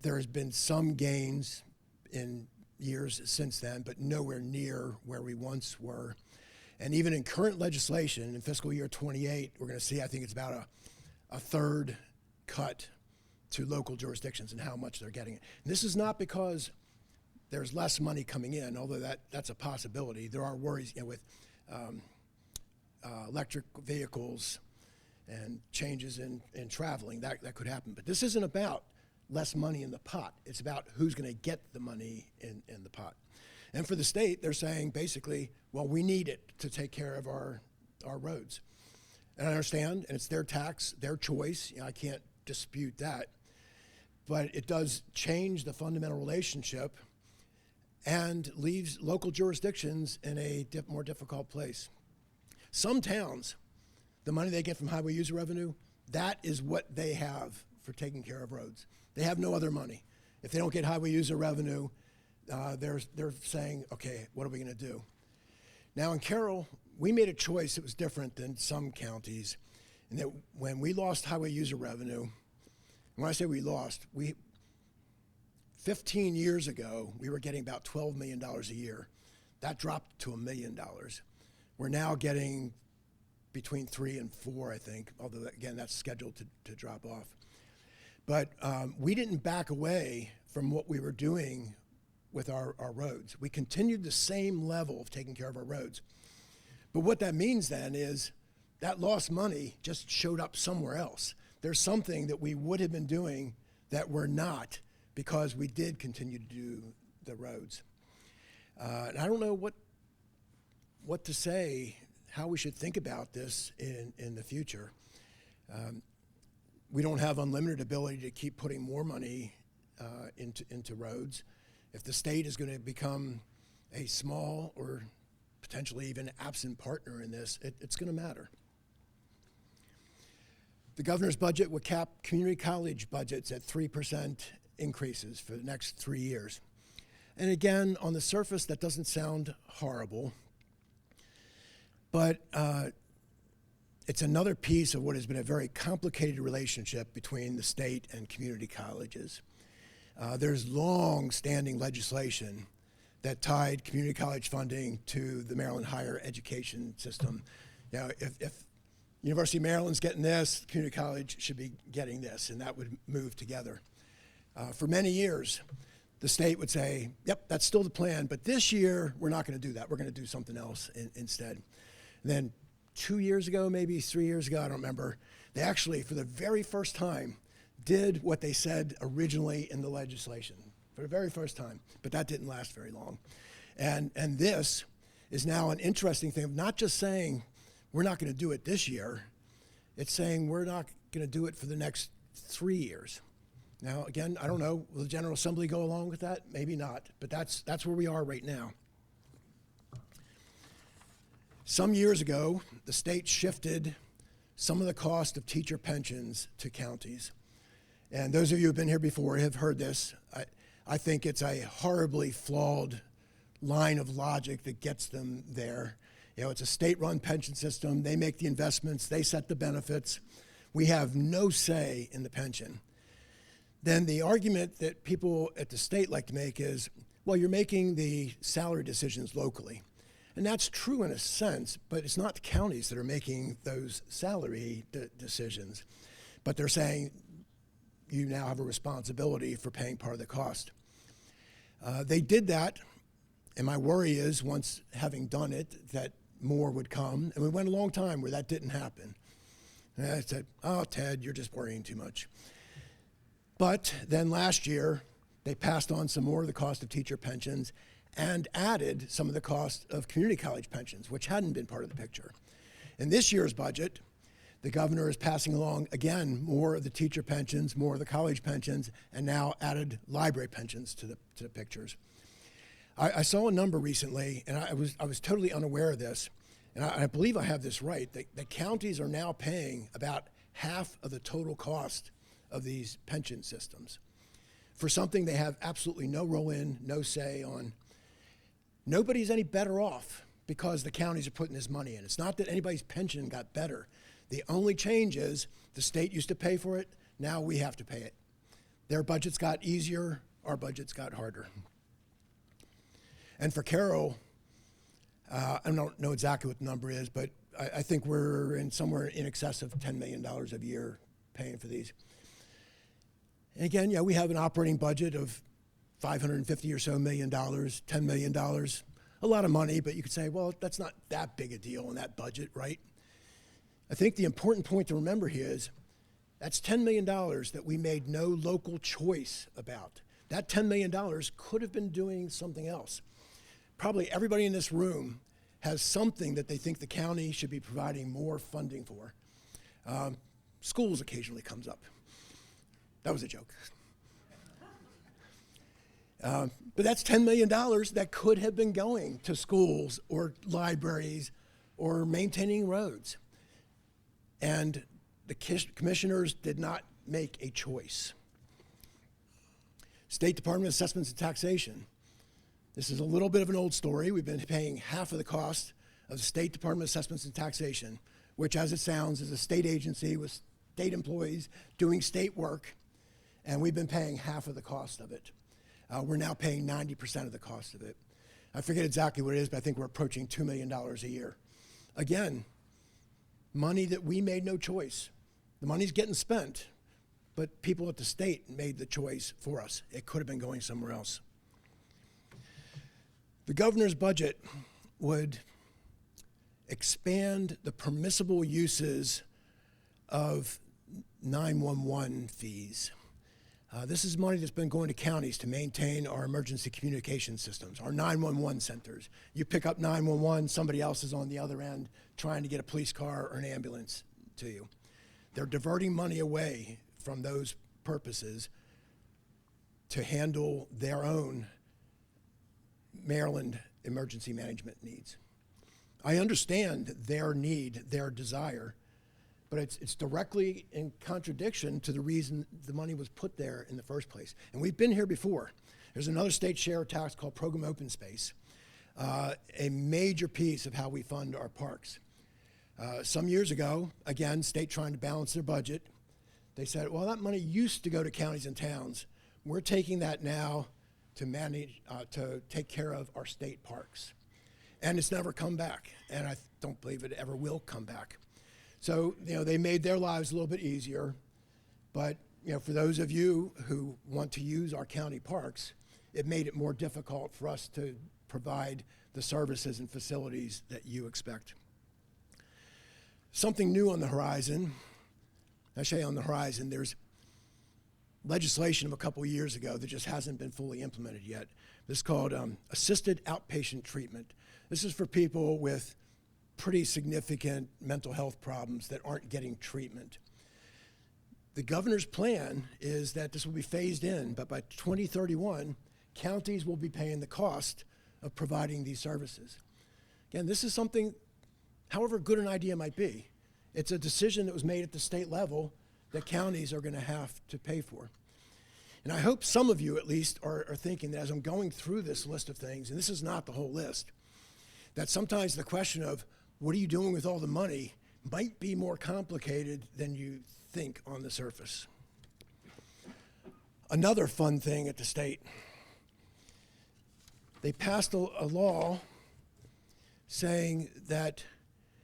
There has been some gains in years since then, but nowhere near where we once were. And even in current legislation, in fiscal year 28, we're going to see, I think it's about a third cut to local jurisdictions and how much they're getting. And this is not because there's less money coming in, although that's a possibility. There are worries, you know, with electric vehicles and changes in traveling, that could happen. But this isn't about less money in the pot. It's about who's going to get the money in the pot. And for the state, they're saying basically, well, we need it to take care of our roads. And I understand, and it's their tax, their choice. You know, I can't dispute that. But it does change the fundamental relationship and leaves local jurisdictions in a more difficult place. Some towns, the money they get from highway user revenue, that is what they have for taking care of roads. They have no other money. If they don't get highway user revenue, they're saying, okay, what are we going to do? Now in Carroll, we made a choice that was different than some counties, in that when we lost highway user revenue, when I say we lost, 15 years ago, we were getting about $12 million a year. That dropped to $1 million. We're now getting between 3 and 4, I think, although again, that's scheduled to drop off. But we didn't back away from what we were doing with our roads. We continued the same level of taking care of our roads. But what that means then is that lost money just showed up somewhere else. There's something that we would have been doing that we're not because we did continue to do the roads. And I don't know what to say, how we should think about this in the future. We don't have unlimited ability to keep putting more money into roads. If the state is going to become a small or potentially even absent partner in this, it's going to matter. The governor's budget would cap community college budgets at 3% increases for the next 3 years. And again, on the surface, that doesn't sound horrible, but it's another piece of what has been a very complicated relationship between the state and community colleges. There's long-standing legislation that tied community college funding to the Maryland higher education system. Now, if University of Maryland's getting this, community college should be getting this, and that would move together. For many years, the state would say, yep, that's still the plan, but this year, we're not going to do that. We're going to do something else instead. And then 2 years ago, maybe 3 years ago, I don't remember, they actually, for the very first time, did what they said originally in the legislation, for the very first time, but that didn't last very long. And this is now an interesting thing of not just saying, we're not going to do it this year, it's saying we're not going to do it for the next 3 years. Now, again, I don't know, will the General Assembly go along with that? Maybe not, but that's where we are right now. Some years ago, the state shifted some of the cost of teacher pensions to counties. And those of you who have been here before have heard this. I think it's a horribly flawed line of logic that gets them there. You know, it's a state-run pension system. They make the investments. They set the benefits. We have no say in the pension. Then the argument that people at the state like to make is, well, you're making the salary decisions locally. And that's true in a sense, but it's not the counties that are making those salary decisions. But they're saying you now have a responsibility for paying part of the cost. They did that, and my worry is once having done it, that more would come. And we went a long time where that didn't happen. And I said, oh, Ted, you're just worrying too much. But then last year, they passed on some more of the cost of teacher pensions and added some of the cost of community college pensions, which hadn't been part of the picture. In this year's budget, the governor is passing along, again, more of the teacher pensions, more of the college pensions, and now added library pensions to the pictures. I saw a number recently, and I was totally unaware of this, and I believe I have this right. The counties are now paying about half of the total cost of these pension systems for something they have absolutely no role in, no say on. Nobody's any better off because the counties are putting this money in. It's not that anybody's pension got better. The only change is the state used to pay for it, now we have to pay it. Their budgets got easier, our budgets got harder. And for Carroll, I don't know exactly what the number is, but I think we're in somewhere in excess of $10 million a year paying for these. And again, yeah, we have an operating budget of $550 or so million, $10 million, a lot of money, but you could say, well, that's not that big a deal in that budget, right? I think the important point to remember here is that's $10 million that we made no local choice about. That $10 million could have been doing something else. Probably everybody in this room has something that they think the county should be providing more funding for. Schools occasionally comes up. That was a joke. But that's $10 million that could have been going to schools or libraries or maintaining roads. And the commissioners did not make a choice. State Department of Assessments and Taxation. This is a little bit of an old story. We've been paying half of the cost of the State Department of Assessments and Taxation, which, as it sounds, is a state agency with state employees doing state work, and we've been paying half of the cost of it. We're now paying 90% of the cost of it. I forget exactly what it is, but I think we're approaching $2 million a year. Again, money that we made no choice. The money's getting spent, but people at the state made the choice for us. It could have been going somewhere else. The governor's budget would expand the permissible uses of 911 fees. This is money that's been going to counties to maintain our emergency communication systems, our 911 centers. You pick up 911, somebody else is on the other end trying to get a police car or an ambulance to you. They're diverting money away from those purposes to handle their own Maryland emergency management needs. I understand their need, their desire, but it's directly in contradiction to the reason the money was put there in the first place. And we've been here before. There's another state share tax called Program Open Space, a major piece of how we fund our parks. Some years ago, again, state trying to balance their budget, they said, well, that money used to go to counties and towns. We're taking that now to manage, to take care of our state parks. And it's never come back, and I don't believe it ever will come back. So, they made their lives a little bit easier, but, for those of you who want to use our county parks, it made it more difficult for us to provide the services and facilities that you expect. Something new on the horizon, I say on the horizon, there's legislation of a couple of years ago that just hasn't been fully implemented yet. This is called assisted outpatient treatment. This is for people with pretty significant mental health problems that aren't getting treatment. The governor's plan is that this will be phased in, but by 2031, counties will be paying the cost of providing these services. Again, this is something, however good an idea might be, it's a decision that was made at the state level that counties are going to have to pay for. And I hope some of you at least are thinking that as I'm going through this list of things, and this is not the whole list, that sometimes the question of what are you doing with all the money might be more complicated than you think on the surface. Another fun thing at the state, they passed a law saying that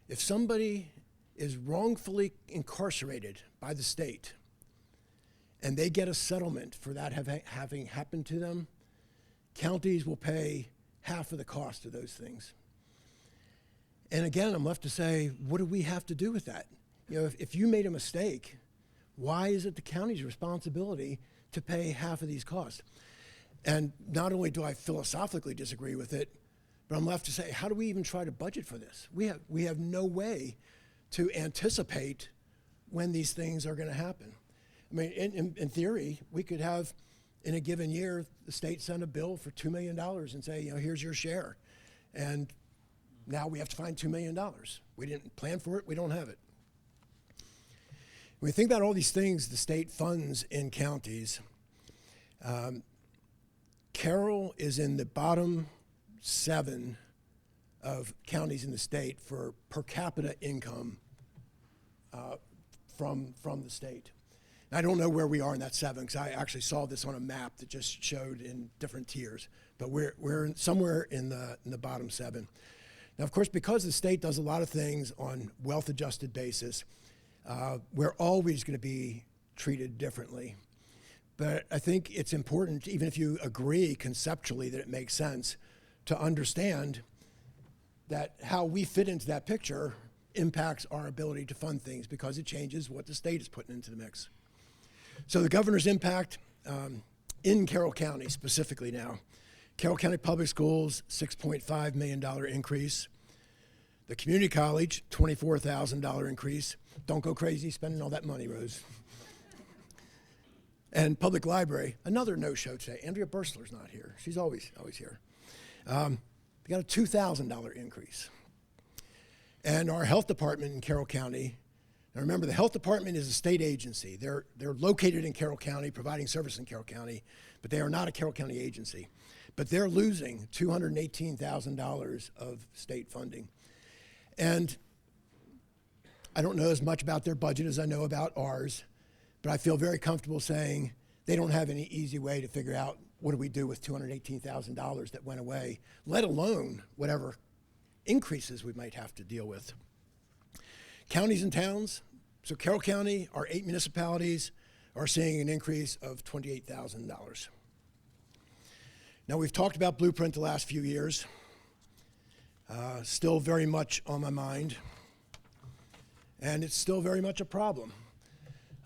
if somebody is wrongfully incarcerated by the state and they get a settlement for that having happened to them, counties will pay half of the cost of those things. And again, I'm left to say, what do we have to do with that? If you made a mistake, why is it the county's responsibility to pay half of these costs? And not only do I philosophically disagree with it, but I'm left to say, how do we even try to budget for this? We have no way to anticipate when these things are going to happen. I mean, in theory, we could have, in a given year, the state send a bill for $2 million and say, here's your share. And now we have to find $2 million. We didn't plan for it, we don't have it. When we think about all these things the state funds in counties, Carroll is in the bottom 7 of counties in the state for per capita income from the state. And I don't know where we are in that 7 because I actually saw this on a map that just showed in different tiers, but we're somewhere in the bottom 7. Now, of course, because the state does a lot of things on wealth-adjusted basis, we're always going to be treated differently. But I think it's important, even if you agree conceptually that it makes sense, to understand that how we fit into that picture impacts our ability to fund things because it changes what the state is putting into the mix. So the governor's impact in Carroll County specifically now. Carroll County Public Schools, $6.5 million increase. The community college, $24,000 increase. Don't go crazy spending all that money, Rose. And public library, another no-show today. Andrea Bursler's not here. She's always here. We got a $2,000 increase. And our health department in Carroll County, now remember the health department is a state agency. They're located in Carroll County, providing service in Carroll County, but they are not a Carroll County agency. But they're losing $218,000 of state funding. And I don't know as much about their budget as I know about ours, but I feel very comfortable saying they don't have any easy way to figure out what do we do with $218,000 that went away, let alone whatever increases we might have to deal with. Counties and towns, so Carroll County, our 8 municipalities, are seeing an increase of $28,000. Now, we've talked about Blueprint the last few years. Still very much on my mind. And it's still very much a problem.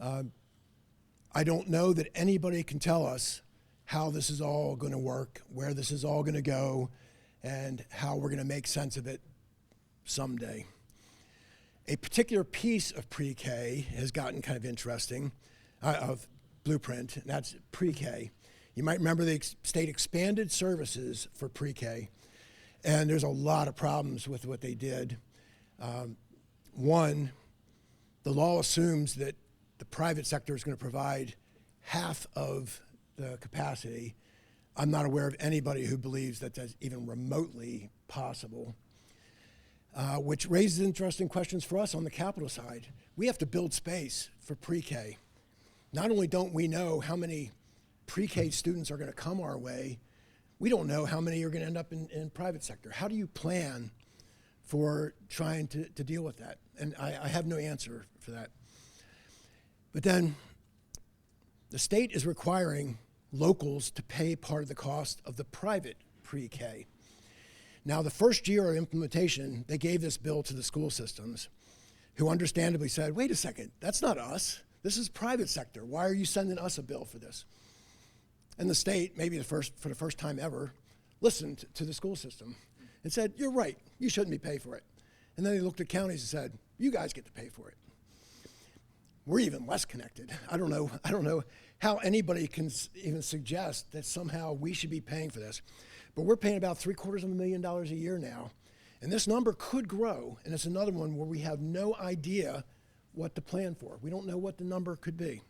I don't know that anybody can tell us how this is all going to work, where this is all going to go, and how we're going to make sense of it someday. A particular piece of pre-K has gotten kind of interesting, of Blueprint, and that's pre-K. You might remember the state expanded services for pre-K, And there's a lot of problems with what they did. One, the law assumes that the private sector is going to provide half of the capacity. I'm not aware of anybody who believes that that's even remotely possible, which raises interesting questions for us on the capital side. We have to build space for pre-K. Not only don't we know how many pre-K students are going to come our way, we don't know how many are going to end up in private sector. How do you plan for trying to deal with that? And I have no answer for that. But then the state is requiring locals to pay part of the cost of the private pre-K. Now, the first year of implementation, they gave this bill to the school systems, who understandably said, wait a second, that's not us. This is private sector. Why are you sending us a bill for this? And the state, maybe for the first time ever, listened to the school system and said, you're right, you shouldn't be paying for it. And then they looked at counties and said, you guys get to pay for it. We're even less connected. I don't know how anybody can even suggest that somehow we should be paying for this. But we're paying about $750,000 a year now. And this number could grow, and it's another one where we have no idea what to plan for. We don't know what the number could be.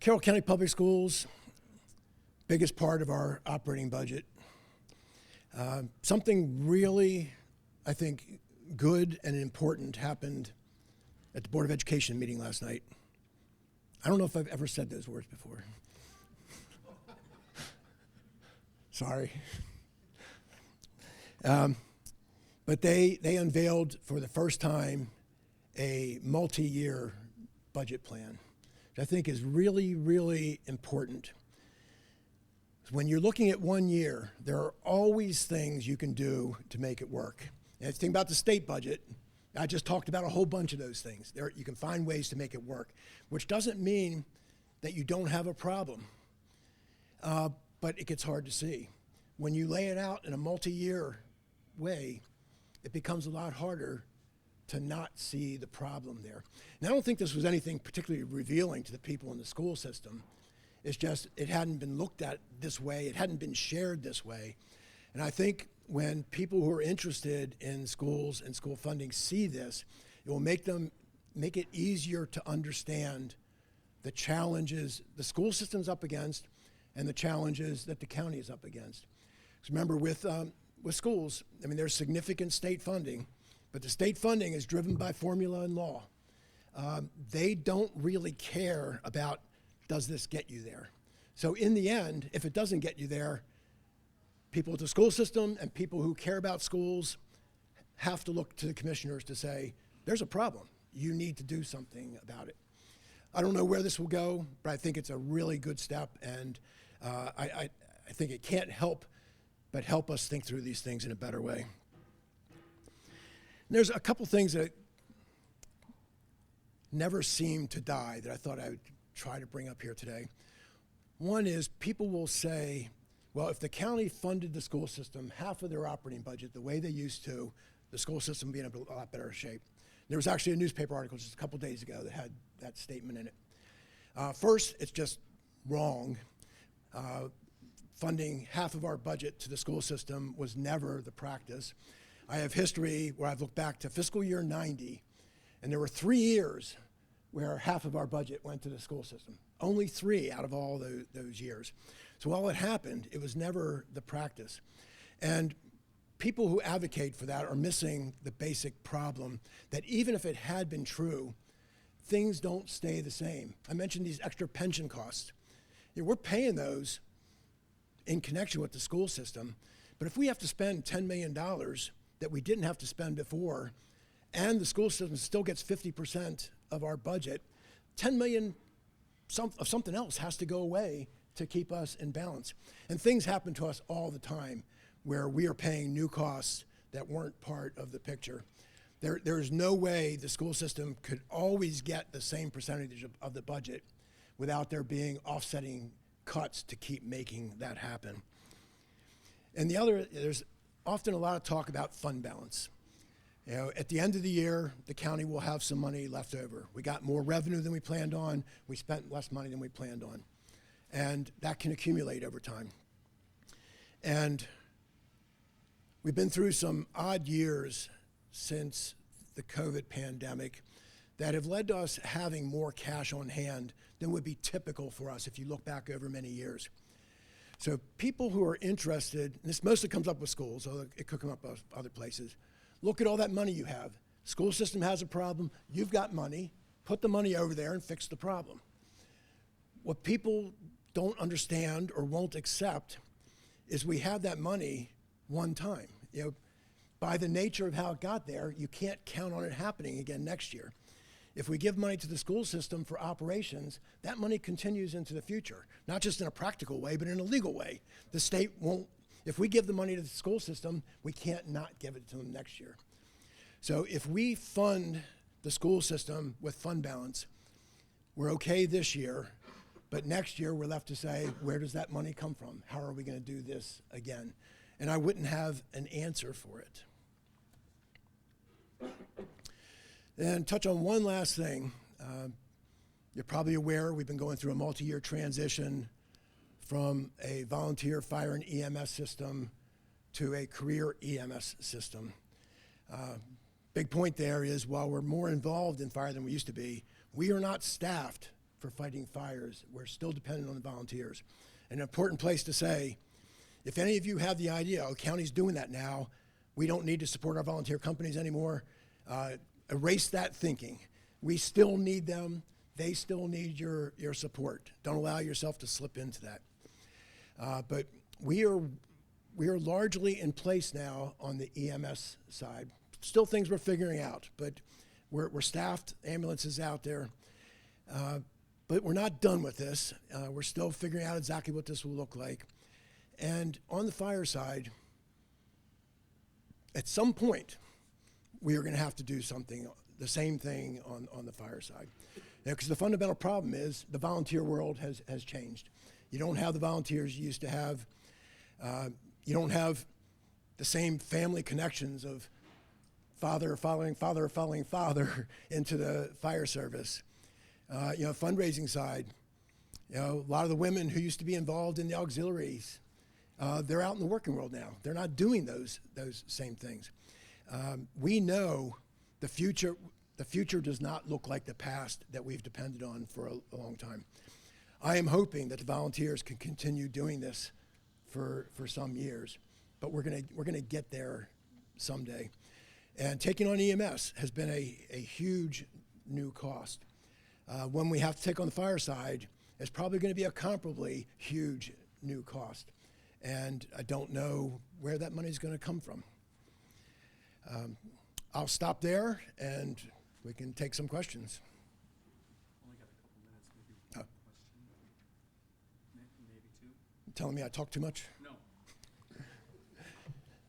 Carroll County Public Schools, biggest part of our operating budget. Something really, I think, good and important happened at the Board of Education meeting last night. I don't know if I've ever said those words before. Sorry. But they unveiled for the first time a multi-year budget plan, which I think is really, really important. When you're looking at 1 year, there are always things you can do to make it work. And if you think about the state budget, I just talked about a whole bunch of those things. You can find ways to make it work, which doesn't mean that you don't have a problem, but it gets hard to see. When you lay it out in a multi-year way, it becomes a lot harder to not see the problem there. And I don't think this was anything particularly revealing to the people in the school system. It's just it hadn't been looked at this way. It hadn't been shared this way. And I think when people who are interested in schools and school funding see this, it will make it easier to understand the challenges the school system's up against and the challenges that the county is up against. Because remember, with schools, I mean, there's significant state funding, but the state funding is driven by formula and law. They don't really care about, does this get you there? So in the end, if it doesn't get you there, people at the school system and people who care about schools have to look to the commissioners to say, there's a problem. You need to do something about it. I don't know where this will go, but I think it's a really good step, and I think it can't help but help us think through these things in a better way. And there's a couple things that never seem to die that I thought I would try to bring up here today. One is people will say, well, if the county funded the school system half of their operating budget the way they used to, the school system would be in a lot better shape. There was actually a newspaper article just a couple days ago that had that statement in it. First, it's just wrong. Funding half of our budget to the school system was never the practice. I have history where I've looked back to fiscal year 90, and there were 3 years where half of our budget went to the school system. Only 3 out of all those years. So while it happened, it was never the practice. And people who advocate for that are missing the basic problem that even if it had been true, things don't stay the same. I mentioned these extra pension costs. We're paying those in connection with the school system, but if we have to spend $10 million that we didn't have to spend before, and the school system still gets 50% of our budget, $10 million of something else has to go away to keep us in balance. And things happen to us all the time where we are paying new costs that weren't part of the picture. There is no way the school system could always get the same percentage of the budget without there being offsetting cuts to keep making that happen. And there's often a lot of talk about fund balance. You know, at the end of the year, the county will have some money left over. We got more revenue than we planned on. We spent less money than we planned on. And that can accumulate over time. And we've been through some odd years since the COVID pandemic that have led to us having more cash on hand than would be typical for us if you look back over many years. So people who are interested, and this mostly comes up with schools, although it could come up with other places, look at all that money you have. School system has a problem, you've got money, put the money over there and fix the problem. What people don't understand or won't accept is we have that money one time. You know, by the nature of how it got there, you can't count on it happening again next year. If we give money to the school system for operations, that money continues into the future, not just in a practical way, but in a legal way. The state won't, if we give the money to the school system, we can't not give it to them next year. So if we fund the school system with fund balance, we're okay this year, but next year we're left to say, where does that money come from? How are we going to do this again? And I wouldn't have an answer for it. And touch on one last thing. You're probably aware we've been going through a multi-year transition from a volunteer fire and EMS system to a career EMS system. Big point there is while we're more involved in fire than we used to be, we are not staffed for fighting fires. We're still dependent on the volunteers. An important place to say, if any of you have the idea, oh, county's doing that now, we don't need to support our volunteer companies anymore, erase that thinking. We still need them. They still need your support. Don't allow yourself to slip into that. But we are largely in place now on the EMS side. Still things we're figuring out, but we're staffed, ambulances out there. But we're not done with this. We're still figuring out exactly what this will look like. And on the fire side, at some point, we are going to have to do something, the same thing on the fire side. Because the fundamental problem is the volunteer world has changed. You don't have the volunteers you used to have. You don't have the same family connections of father following father into the fire service. Fundraising side, a lot of the women who used to be involved in the auxiliaries, they're out in the working world now. They're not doing those same things. We know the future does not look like the past that we've depended on for a long time. I am hoping that the volunteers can continue doing this for some years, but we're gonna get there someday. And taking on EMS has been a huge new cost. When we have to take on the fire side, it's probably going to be a comparably huge new cost. And I don't know where that money is going to come from. I'll stop there and we can take some questions. Only got a couple minutes, maybe Oh. one question. Maybe two? You telling me I talk too much? No.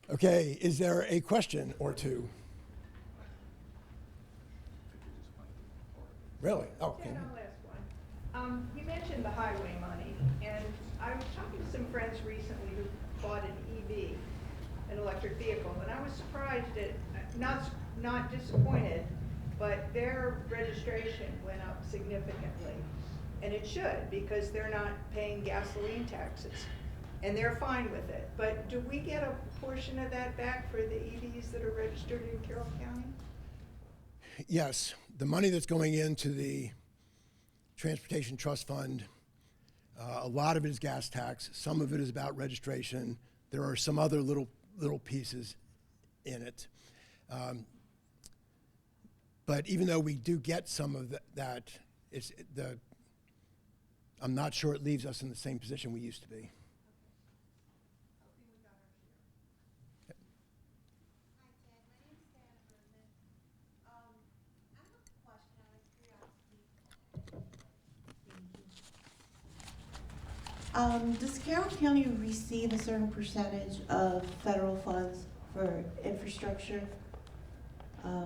Okay, is there a question or two? Really? Oh, okay. Yeah, no, last one. You mentioned the highway money, and I was talking to some friends recently who bought an EV, an electric vehicle, and I was surprised not disappointed, but their registration went up significantly. And it should, because they're not paying gasoline taxes, and they're fine with it. But do we get a portion of that back for the EVs that are registered in Carroll County? Yes, the money that's going into the Transportation Trust Fund, a lot of it is gas tax. Some of it is about registration. There are some other little pieces in it. But even though we do get some of that, I'm not sure it leaves us in the same position we used to be. Does Carroll County receive a certain percentage of federal funds for infrastructure,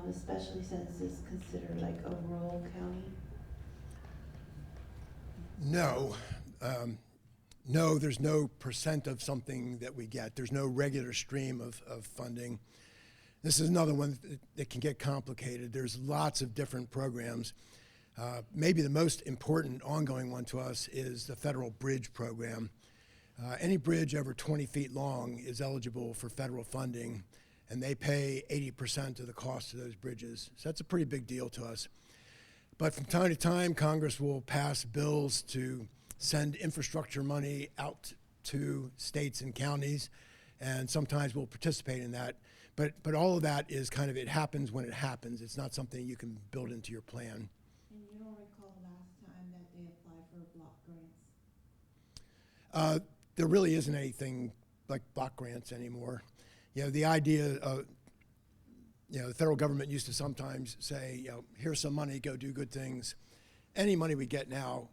especially since it's considered like a rural county? No. No, there's no percent of something that we get. There's no regular stream of funding. This is another one that can get complicated. There's lots of different programs. Maybe the most important ongoing one to us is the federal bridge program. Any bridge over 20 feet long is eligible for federal funding, and they pay 80% of the cost of those bridges. So that's a pretty big deal to us. But from time to time, Congress will pass bills to send infrastructure money out to states and counties, and sometimes we'll participate in that. But all of that is kind of, it happens when it happens. It's not something you can build into your plan. And you don't recall the last time that they applied for block grants? There really isn't anything like block grants anymore. You know, the idea of, you know, the federal government used to sometimes say, you know, here's some money, go do good things. Any money we get now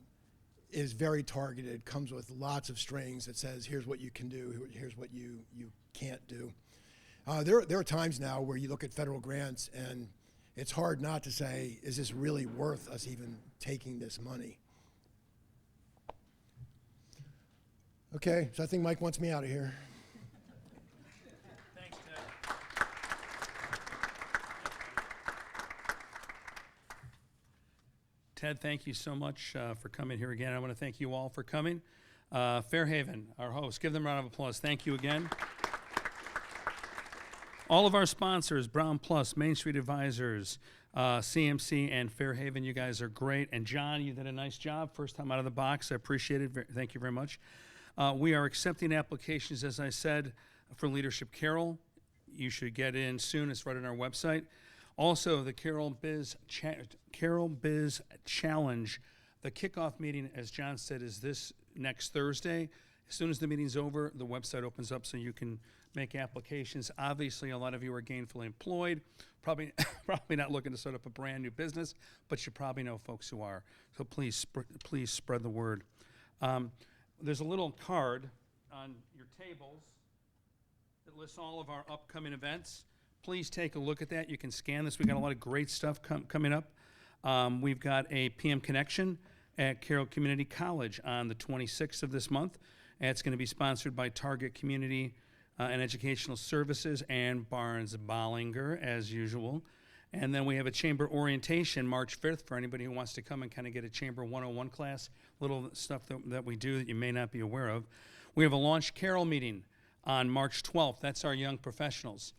is very targeted, comes with lots of strings that says, here's what you can do, here's what you can't do. There are times now where you look at federal grants and it's hard not to say, is this really worth us even taking this money? Okay, so I think Mike wants me out of here. Thanks, Ted. Ted, thank you so much for coming here again. I want to thank you all for coming. Fairhaven, our host, give them a round of applause. Thank you again. All of our sponsors, Brown Plus, Main Street Advisors, CMC, and Fairhaven, you guys are great. And John, you did a nice job. First time out of the box. I appreciate it. Thank you very much. We are accepting applications, as I said, for Leadership Carroll. You should get in soon. It's right on our website. Also, the Carroll Biz Challenge. The kickoff meeting, as John said, is this next Thursday. As soon as the meeting's over, the website opens up so you can make applications. Obviously, a lot of you are gainfully employed, probably not looking to start up a brand new business, but you probably know folks who are. So please spread the word. There's a little card on your tables that lists all of our upcoming events. Please take a look at that. You can scan this. We've got a lot of great stuff coming up. We've got a PM Connection at Carroll Community College on the 26th of this month. It's going to be sponsored by Target Community and Educational Services and Barnes Bollinger, as usual. And then we have a chamber orientation March 5th for anybody who wants to come and kind of get a Chamber 101 class, little stuff that we do that you may not be aware of. We have a Launch Carroll meeting on March 12th. That's our young professionals.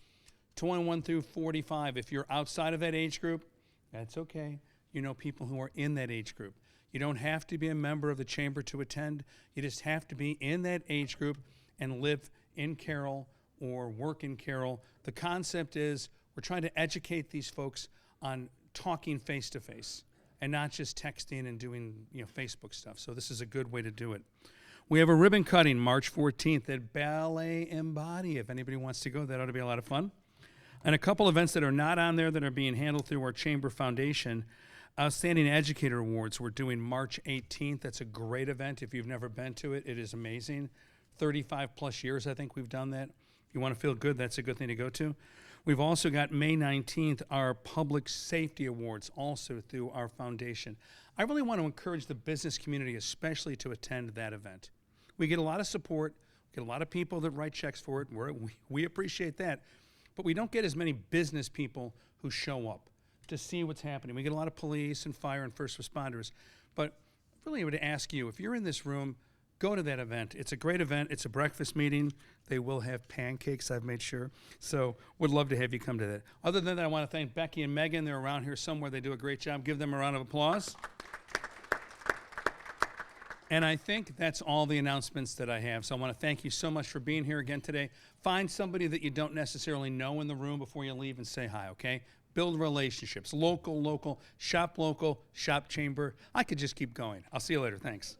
21 through 45. If you're outside of that age group, that's okay. You know people who are in that age group. You don't have to be a member of the chamber to attend. You just have to be in that age group and live in Carroll or work in Carroll. The concept is we're trying to educate these folks on talking face-to-face and not just texting and doing Facebook stuff. So this is a good way to do it. We have a ribbon cutting March 14th at Ballet Embody. If anybody wants to go, that ought to be a lot of fun. And a couple events that are not on there that are being handled through our Chamber Foundation. Outstanding Educator Awards we're doing March 18th. That's a great event. If you've never been to it, it is amazing. 35 plus years, I think we've done that. If you want to feel good, that's a good thing to go to. We've also got May 19th, our Public Safety Awards, also through our foundation. I really want to encourage the business community, especially to attend that event. We get a lot of support, we get a lot of people that write checks for it, we appreciate that, but we don't get as many business people who show up to see what's happening. We get a lot of police and fire and first responders, but really I would ask you, if you're in this room, go to that event. It's a great event. It's a breakfast meeting. They will have pancakes, I've made sure. So would love to have you come to that. Other than that, I want to thank Becky and Megan. They're around here somewhere. They do a great job. Give them a round of applause. And I think that's all the announcements that I have. So I want to thank you so much for being here again today. Find somebody that you don't necessarily know in the room before you leave and say hi, okay? Build relationships. Local, shop chamber. I could just keep going. I'll see you later. Thanks.